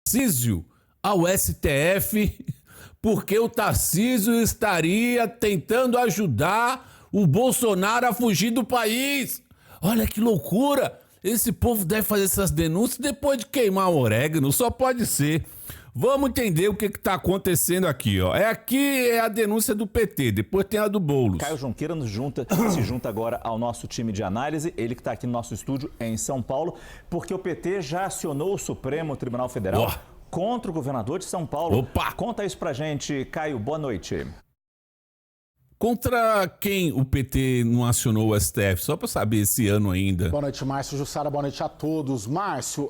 Tarcísio ao STF porque o Tarcísio estaria tentando ajudar o Bolsonaro a fugir do país. Olha que loucura! Esse povo deve fazer essas denúncias depois de queimar o orégano, só pode ser. Vamos entender o que está acontecendo aqui, ó. Aqui é a denúncia do PT, depois tem a do Boulos. Caio Junqueira se junta agora ao nosso time de análise, ele que está aqui no nosso estúdio em São Paulo, porque o PT já acionou o Supremo Tribunal Federal contra o governador de São Paulo. Opa! Conta isso pra gente, Caio, boa noite. Contra quem o PT não acionou o STF? Só para saber esse ano ainda. Boa noite, Márcio Jussara, boa noite a todos. Márcio,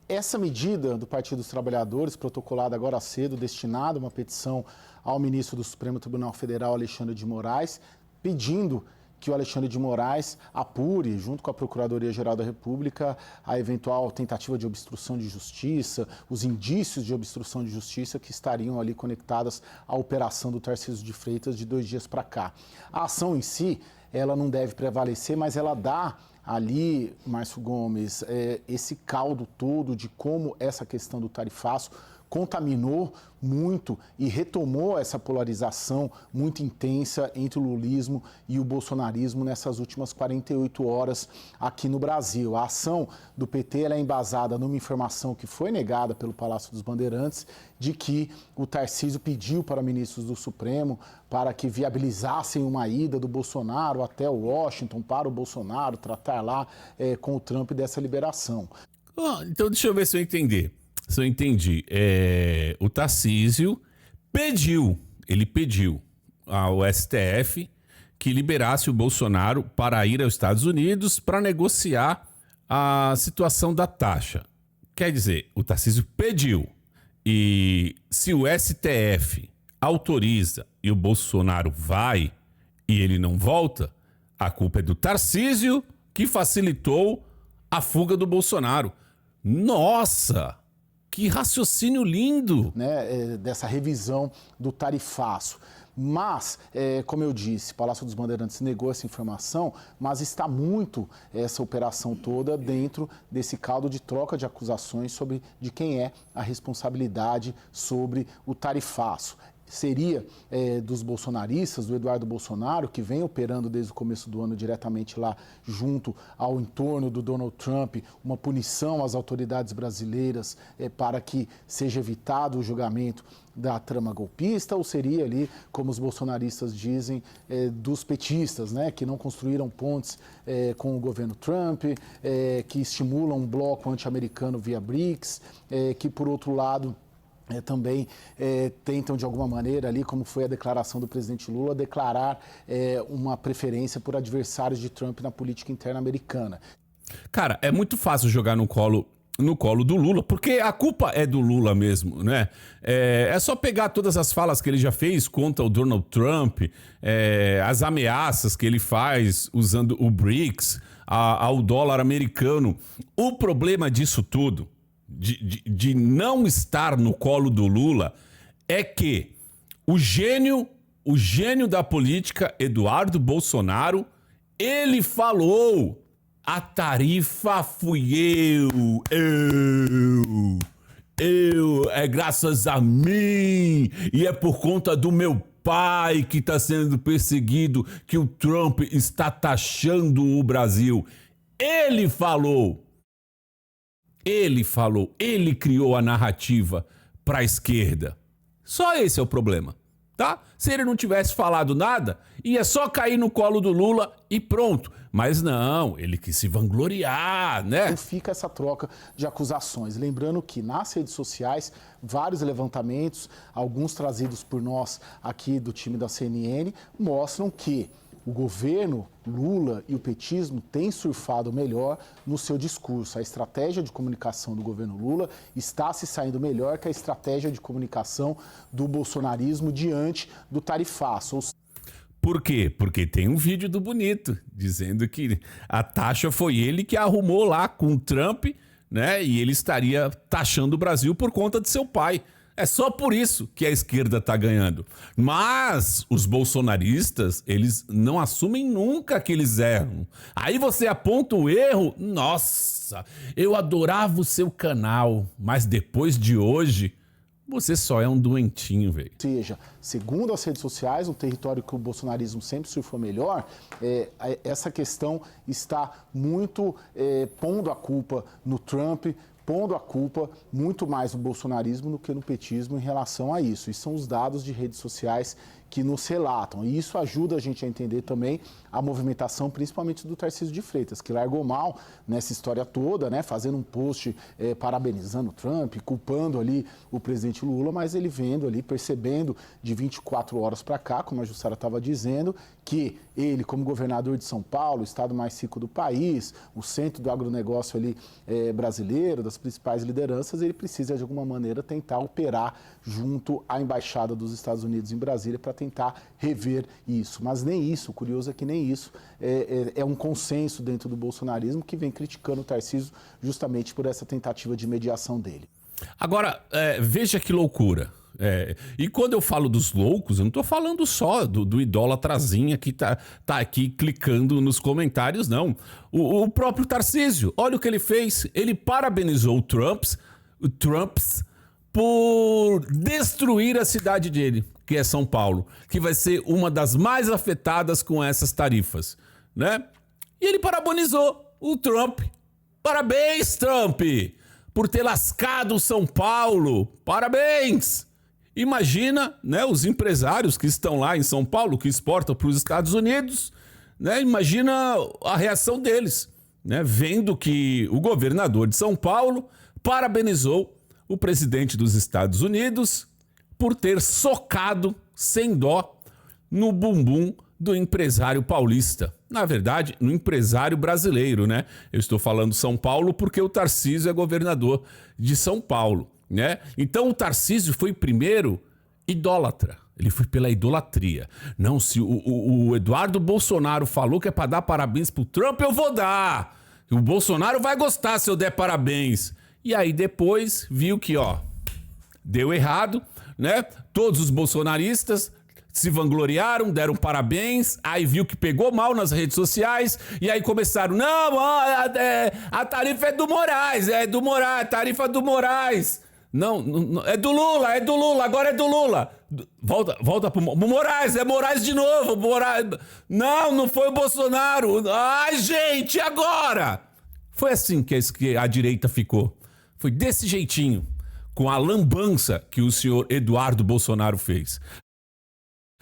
essa medida do Partido dos Trabalhadores, protocolada agora cedo, destinada a uma petição ao ministro do Supremo Tribunal Federal, Alexandre de Moraes, pedindo que o Alexandre de Moraes apure, junto com a Procuradoria-Geral da República, a eventual tentativa de obstrução de justiça, os indícios de obstrução de justiça que estariam ali conectadas à operação do Tarcísio de Freitas de 2 dias para cá. A ação em si, ela não deve prevalecer, mas ela dá ali, Márcio Gomes, esse caldo todo de como essa questão do tarifaço contaminou muito e retomou essa polarização muito intensa entre o lulismo e o bolsonarismo nessas últimas 48 horas aqui no Brasil. A ação do PT ela é embasada numa informação que foi negada pelo Palácio dos Bandeirantes de que o Tarcísio pediu para ministros do Supremo para que viabilizassem uma ida do Bolsonaro até Washington para o Bolsonaro tratar lá com o Trump dessa liberação. Então deixa eu ver se eu entendi. O Tarcísio pediu ao STF que liberasse o Bolsonaro para ir aos Estados Unidos para negociar a situação da taxa. Quer dizer, o Tarcísio pediu e se o STF autoriza e o Bolsonaro vai e ele não volta, a culpa é do Tarcísio que facilitou a fuga do Bolsonaro. Nossa! Que raciocínio lindo! Dessa revisão do tarifaço. Mas, como eu disse, o Palácio dos Bandeirantes negou essa informação, mas está muito essa operação toda dentro desse caldo de troca de acusações sobre de quem é a responsabilidade sobre o tarifaço. Seria dos bolsonaristas, do Eduardo Bolsonaro, que vem operando desde o começo do ano diretamente lá junto ao entorno do Donald Trump, uma punição às autoridades brasileiras para que seja evitado o julgamento da trama golpista, ou seria ali, como os bolsonaristas dizem, dos petistas, né, que não construíram pontes com o governo Trump, que estimulam um bloco anti-americano via BRICS, que, por outro lado, também tentam, de alguma maneira, ali, como foi a declaração do presidente Lula, declarar uma preferência por adversários de Trump na política interna americana. Cara, é muito fácil jogar no colo do Lula, porque a culpa é do Lula mesmo, né? É só pegar todas as falas que ele já fez contra o Donald Trump, as ameaças que ele faz usando o BRICS, ao dólar americano. O problema disso tudo, de não estar no colo do Lula, é que o gênio da política, Eduardo Bolsonaro, ele falou: a tarifa fui é graças a mim, e é por conta do meu pai que está sendo perseguido que o Trump está taxando o Brasil. Ele falou, ele criou a narrativa para a esquerda. Só esse é o problema, tá? Se ele não tivesse falado nada, ia só cair no colo do Lula e pronto. Mas não, ele quis se vangloriar, né? Então fica essa troca de acusações. Lembrando que nas redes sociais, vários levantamentos, alguns trazidos por nós aqui do time da CNN, mostram que o governo Lula e o petismo têm surfado melhor no seu discurso. A estratégia de comunicação do governo Lula está se saindo melhor que a estratégia de comunicação do bolsonarismo diante do tarifaço. Por quê? Porque tem um vídeo do Bonito dizendo que a taxa foi ele que arrumou lá com o Trump, né? E ele estaria taxando o Brasil por conta de seu pai. É só por isso que a esquerda tá ganhando. Mas os bolsonaristas, eles não assumem nunca que eles erram. Aí você aponta o erro, nossa, eu adorava o seu canal, mas depois de hoje, você só é um doentinho, velho. Ou seja, segundo as redes sociais, um território que o bolsonarismo sempre surfou melhor, essa questão está muito pondo a culpa no Trump, pondo a culpa muito mais no bolsonarismo do que no petismo em relação a isso. E são os dados de redes sociais que nos relatam. E isso ajuda a gente a entender também a movimentação, principalmente do Tarcísio de Freitas, que largou mal nessa história toda, né, fazendo um post parabenizando o Trump, culpando ali o presidente Lula, mas ele vendo ali, percebendo de 24 horas para cá, como a Jussara estava dizendo, que ele, como governador de São Paulo, o estado mais rico do país, o centro do agronegócio ali brasileiro, das principais lideranças, ele precisa de alguma maneira tentar operar junto à Embaixada dos Estados Unidos em Brasília para tentar rever isso. Mas nem isso, o curioso é que nem isso é um consenso dentro do bolsonarismo que vem criticando o Tarcísio justamente por essa tentativa de mediação dele. Agora, veja que loucura. E quando eu falo dos loucos, eu não tô falando só do idólatrazinha que tá aqui clicando nos comentários, não. O próprio Tarcísio, olha o que ele fez. Ele parabenizou o Trumps por destruir a cidade dele, que é São Paulo, que vai ser uma das mais afetadas com essas tarifas, né? E ele parabenizou o Trump. Parabéns, Trump, por ter lascado São Paulo. Parabéns! Imagina, né, os empresários que estão lá em São Paulo, que exportam para os Estados Unidos, né? Imagina a reação deles, né, vendo que o governador de São Paulo parabenizou o presidente dos Estados Unidos por ter socado sem dó no bumbum do empresário paulista. Na verdade, no empresário brasileiro, né? Eu estou falando São Paulo porque o Tarcísio é governador de São Paulo, né? Então o Tarcísio foi primeiro idólatra. Ele foi pela idolatria. Não, se o Eduardo Bolsonaro falou que é para dar parabéns pro Trump, eu vou dar. O Bolsonaro vai gostar se eu der parabéns. E aí depois viu que, deu errado, né? Todos os bolsonaristas se vangloriaram, deram parabéns, aí viu que pegou mal nas redes sociais, e aí começaram, não, a tarifa é do Moraes, a tarifa do Moraes. Não, é do Lula, agora é do Lula. Volta pro Moraes, é Moraes de novo, Moraes. Não foi o Bolsonaro. Ai, gente, e agora? Foi assim que a direita ficou. Foi desse jeitinho, com a lambança que o senhor Eduardo Bolsonaro fez.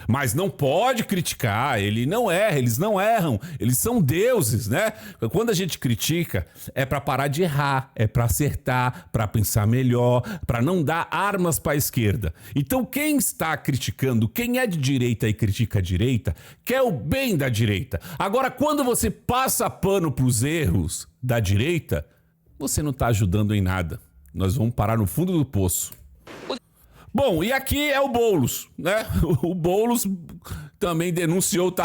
Mas não pode criticar, ele não erra, eles não erram, eles são deuses, né? Quando a gente critica, é pra parar de errar, é pra acertar, pra pensar melhor, pra não dar armas pra esquerda. Então quem está criticando, quem é de direita e critica a direita, quer o bem da direita. Agora, quando você passa pano pros erros da direita, você não tá ajudando em nada. Nós vamos parar no fundo do poço. Bom, e aqui é o Boulos, né? O Boulos também denunciou